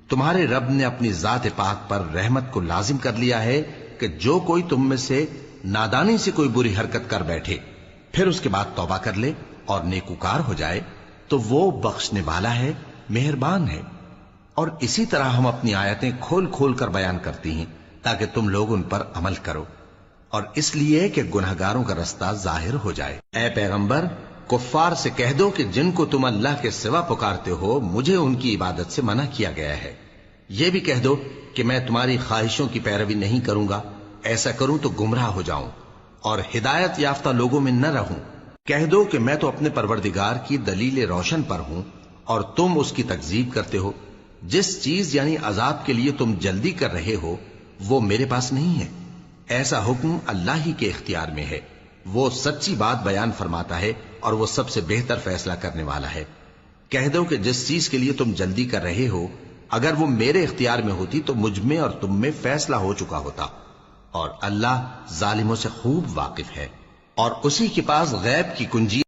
تمہارے رب نے اپنی ذات پاک پر رحمت کو لازم کر لیا ہے کہ جو کوئی تم میں سے نادانی سے کوئی بری حرکت کر بیٹھے پھر اس کے بعد توبہ کر لے اور نیکوکار ہو جائے تو وہ بخشنے والا ہے، مہربان ہے۔ اور اسی طرح ہم اپنی آیتیں کھول کھول کر بیان کرتی ہیں تاکہ تم لوگ ان پر عمل کرو، اور اس لیے کہ گناہگاروں کا رستہ ظاہر ہو جائے۔ اے پیغمبر، کفار سے کہہ دو کہ جن کو تم اللہ کے سوا پکارتے ہو مجھے ان کی عبادت سے منع کیا گیا ہے۔ یہ بھی کہہ دو کہ میں تمہاری خواہشوں کی پیروی نہیں کروں گا، ایسا کروں تو گمراہ ہو جاؤں اور ہدایت یافتہ لوگوں میں نہ رہوں۔ کہہ دو کہ میں تو اپنے پروردگار کی دلیل روشن پر ہوں اور تم اس کی تکذیب کرتے ہو۔ جس چیز یعنی عذاب کے لیے تم جلدی کر رہے ہو وہ میرے پاس نہیں ہے، ایسا حکم اللہ ہی کے اختیار میں ہے۔ وہ سچی بات بیان فرماتا ہے اور وہ سب سے بہتر فیصلہ کرنے والا ہے۔ کہہ دو کہ جس چیز کے لیے تم جلدی کر رہے ہو اگر وہ میرے اختیار میں ہوتی تو مجھ میں اور تم میں فیصلہ ہو چکا ہوتا، اور اللہ ظالموں سے خوب واقف ہے، اور اسی کے پاس غیب کی کنجی